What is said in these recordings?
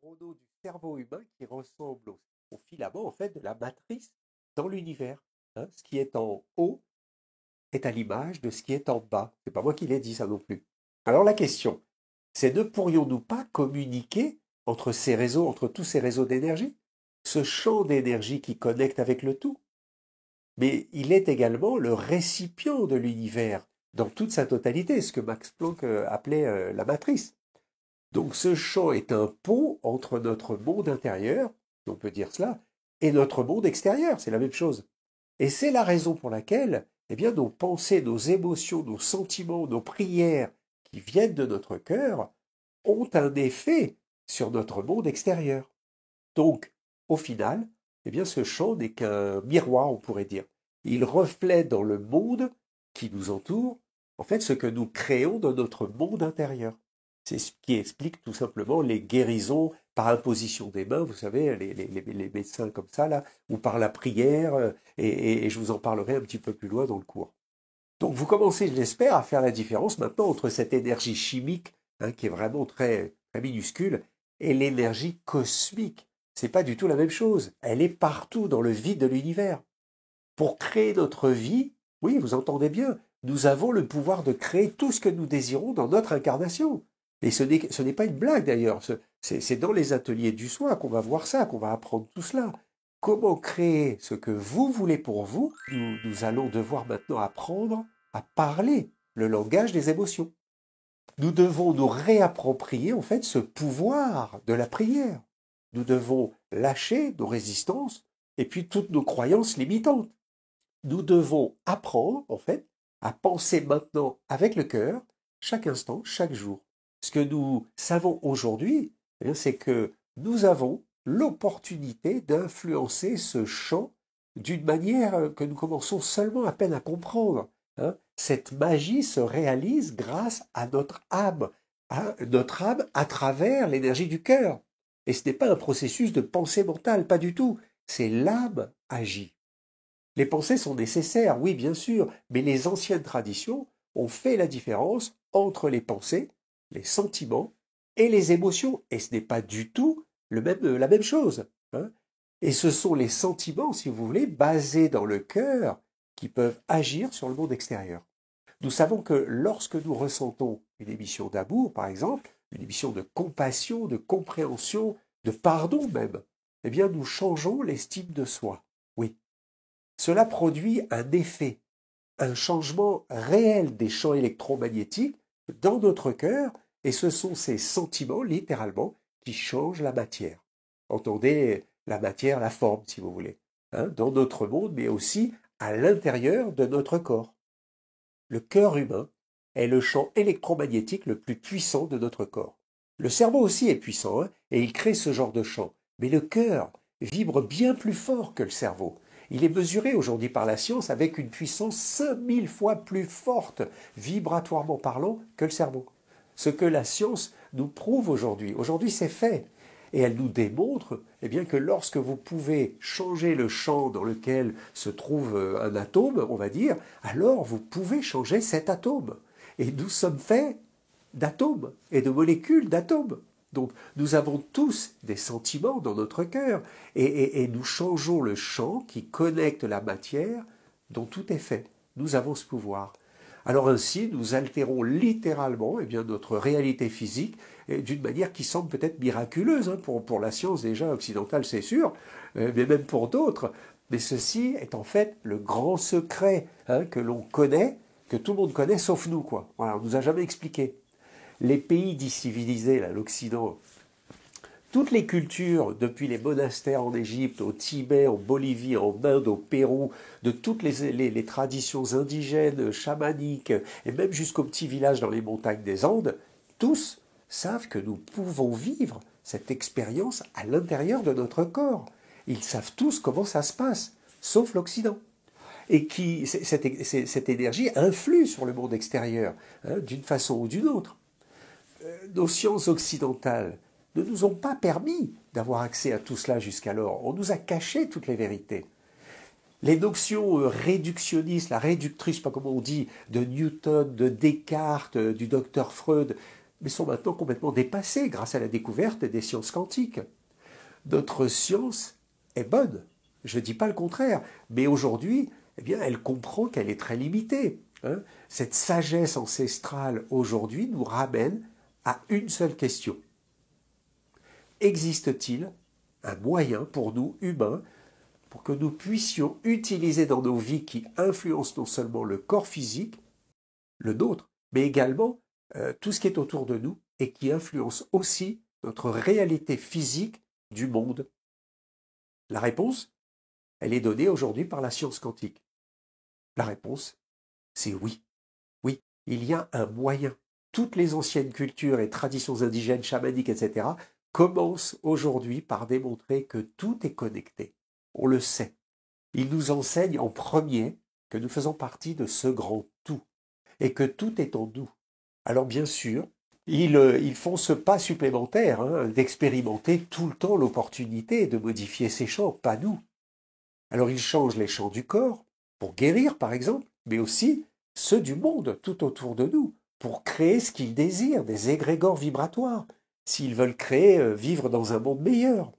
neuronaux du cerveau humain qui ressemblent aux filaments en fait de la matrice dans l'univers. Hein. Ce qui est en haut est à l'image de ce qui est en bas. C'est pas moi qui l'ai dit ça non plus. Alors la question, c'est ne pourrions-nous pas communiquer entre ces réseaux, entre tous ces réseaux d'énergie, ce champ d'énergie qui connecte avec le tout? Mais il est également le récipient de l'univers dans toute sa totalité, ce que Max Planck appelait la matrice. Donc ce champ est un pont entre notre monde intérieur, si on peut dire cela, et notre monde extérieur, c'est la même chose. Et c'est la raison pour laquelle, eh bien, nos pensées, nos émotions, nos sentiments, nos prières qui viennent de notre cœur ont un effet sur notre monde extérieur. Donc, au final, eh bien, ce champ n'est qu'un miroir, on pourrait dire. Il reflète dans le monde qui nous entoure, en fait, ce que nous créons dans notre monde intérieur. C'est ce qui explique tout simplement les guérisons par imposition des mains, vous savez, les médecins comme ça, là, ou par la prière, et je vous en parlerai un petit peu plus loin dans le cours. Donc vous commencez, je l'espère, à faire la différence maintenant entre cette énergie chimique, hein, qui est vraiment très, très minuscule, et l'énergie cosmique. C'est pas du tout la même chose. Elle est partout dans le vide de l'univers. Pour créer notre vie, oui, vous entendez bien, nous avons le pouvoir de créer tout ce que nous désirons dans notre incarnation. Et ce n'est pas une blague d'ailleurs, c'est dans les ateliers du soi qu'on va voir ça, qu'on va apprendre tout cela. Comment créer ce que vous voulez pour vous? Nous allons devoir maintenant apprendre à parler le langage des émotions. Nous devons nous réapproprier en fait ce pouvoir de la prière. Nous devons lâcher nos résistances et puis toutes nos croyances limitantes. Nous devons apprendre, en fait, à penser maintenant avec le cœur, chaque instant, chaque jour. Ce que nous savons aujourd'hui, eh c'est que nous avons l'opportunité d'influencer ce champ d'une manière que nous commençons seulement à peine à comprendre. Hein. Cette magie se réalise grâce à notre âme à travers l'énergie du cœur. Et ce n'est pas un processus de pensée mentale, pas du tout. C'est l'âme agit. Les pensées sont nécessaires, oui, bien sûr, mais les anciennes traditions ont fait la différence entre les pensées, les sentiments et les émotions, et ce n'est pas du tout la même chose. Hein. Et ce sont les sentiments, si vous voulez, basés dans le cœur, qui peuvent agir sur le monde extérieur. Nous savons que lorsque nous ressentons une émission d'amour, par exemple, une émission de compassion, de compréhension, de pardon même, eh bien nous changeons l'estime de soi. Oui. Cela produit un effet, un changement réel des champs électromagnétiques dans notre cœur, et ce sont ces sentiments, littéralement, qui changent la matière. Entendez la matière, la forme, si vous voulez, hein, dans notre monde, mais aussi à l'intérieur de notre corps. Le cœur humain est le champ électromagnétique le plus puissant de notre corps. Le cerveau aussi est puissant, hein, et il crée ce genre de champ, mais le cœur vibre bien plus fort que le cerveau. Il est mesuré aujourd'hui par la science avec une puissance 5000 fois plus forte, vibratoirement parlant, que le cerveau. Ce que la science nous prouve aujourd'hui. Aujourd'hui, c'est fait. Et elle nous démontre eh bien, que lorsque vous pouvez changer le champ dans lequel se trouve un atome, on va dire, alors vous pouvez changer cet atome. Et nous sommes faits d'atomes et de molécules d'atomes. Donc nous avons tous des sentiments dans notre cœur et nous changeons le champ qui connecte la matière dont tout est fait. Nous avons ce pouvoir. Alors ainsi, nous altérons littéralement eh bien, notre réalité physique d'une manière qui semble peut-être miraculeuse, hein, pour la science déjà occidentale, c'est sûr, mais même pour d'autres. Mais ceci est en fait le grand secret, hein, que l'on connaît, que tout le monde connaît, sauf nous, quoi. Voilà, on nous a jamais expliqué. Les pays dits civilisés, là, l'Occident, toutes les cultures, depuis les monastères en Égypte, au Tibet, en Bolivie, en Inde, au Pérou, de toutes les traditions indigènes, chamaniques, et même jusqu'aux petits villages dans les montagnes des Andes, tous savent que nous pouvons vivre cette expérience à l'intérieur de notre corps. Ils savent tous comment ça se passe, sauf l'Occident. Et cette énergie influe sur le monde extérieur, hein, d'une façon ou d'une autre. Nos sciences occidentales ne nous ont pas permis d'avoir accès à tout cela jusqu'alors. On nous a caché toutes les vérités. Les notions réductionnistes, la réductrice, je ne sais pas comment on dit, de Newton, de Descartes, du docteur Freud, mais sont maintenant complètement dépassés grâce à la découverte des sciences quantiques. Notre science est bonne, je ne dis pas le contraire, mais aujourd'hui, eh bien, elle comprend qu'elle est très limitée. Hein. Cette sagesse ancestrale aujourd'hui nous ramène à une seule question. Existe-t-il un moyen pour nous, humains, pour que nous puissions utiliser dans nos vies qui influencent non seulement le corps physique, le nôtre, mais également tout ce qui est autour de nous et qui influence aussi notre réalité physique du monde? La réponse, elle est donnée aujourd'hui par la science quantique. La réponse, c'est oui. Oui, il y a un moyen. Toutes les anciennes cultures et traditions indigènes, chamaniques, etc., commencent aujourd'hui par démontrer que tout est connecté. On le sait. Ils nous enseignent en premier que nous faisons partie de ce grand tout et que tout est en nous. Alors bien sûr, ils font ce pas supplémentaire d'expérimenter tout le temps l'opportunité de modifier ces champs, pas nous. Alors ils changent les champs du corps, pour guérir par exemple, mais aussi ceux du monde tout autour de nous, pour créer ce qu'ils désirent, des égrégores vibratoires, s'ils veulent créer, vivre dans un monde meilleur.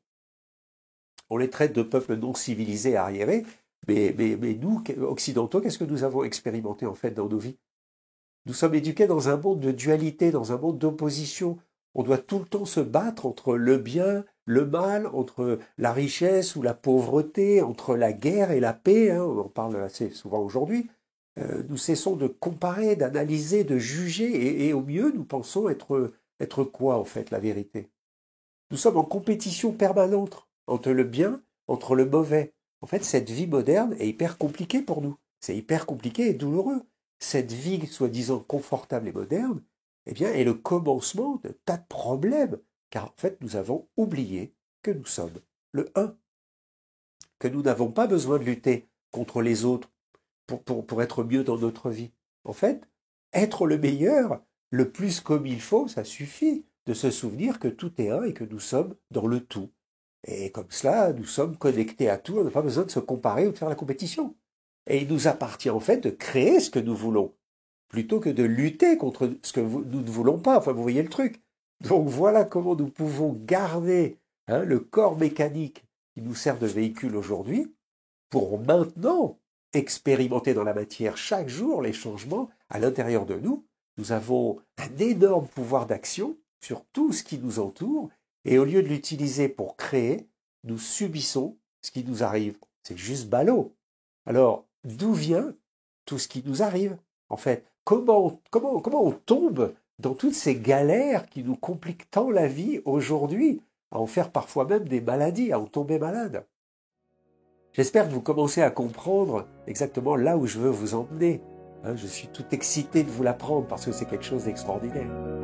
On les traite de peuples non civilisés, arriérés, mais nous, occidentaux, qu'est-ce que nous avons expérimenté en fait dans nos vies? Nous sommes éduqués dans un monde de dualité, dans un monde d'opposition. On doit tout le temps se battre entre le bien, le mal, entre la richesse ou la pauvreté, entre la guerre et la paix. On en parle assez souvent aujourd'hui. Nous cessons de comparer, d'analyser, de juger, et au mieux, nous pensons être quoi, en fait, la vérité? Nous sommes en compétition permanente entre le bien, entre le mauvais. En fait, cette vie moderne est hyper compliquée pour nous. C'est hyper compliqué et douloureux. Cette vie soi-disant confortable et moderne, eh bien, est le commencement de tas de problèmes, car en fait, nous avons oublié que nous sommes le un, que nous n'avons pas besoin de lutter contre les autres pour être mieux dans notre vie. En fait, être le meilleur, le plus comme il faut, ça suffit de se souvenir que tout est un et que nous sommes dans le tout. Et comme cela, nous sommes connectés à tout, on n'a pas besoin de se comparer ou de faire la compétition. Et il nous appartient en fait de créer ce que nous voulons, plutôt que de lutter contre ce que nous ne voulons pas. Enfin, vous voyez le truc. Donc voilà comment nous pouvons garder le corps mécanique qui nous sert de véhicule aujourd'hui pour maintenant expérimenter dans la matière chaque jour les changements à l'intérieur de nous. Nous avons un énorme pouvoir d'action sur tout ce qui nous entoure et au lieu de l'utiliser pour créer, nous subissons ce qui nous arrive. C'est juste ballot. Alors, d'où vient tout ce qui nous arrive, en fait? Comment on tombe dans toutes ces galères qui nous compliquent tant la vie aujourd'hui, à en faire parfois même des maladies, à en tomber malade? J'espère que vous commencez à comprendre exactement là où je veux vous emmener. Je suis tout excité de vous l'apprendre parce que c'est quelque chose d'extraordinaire.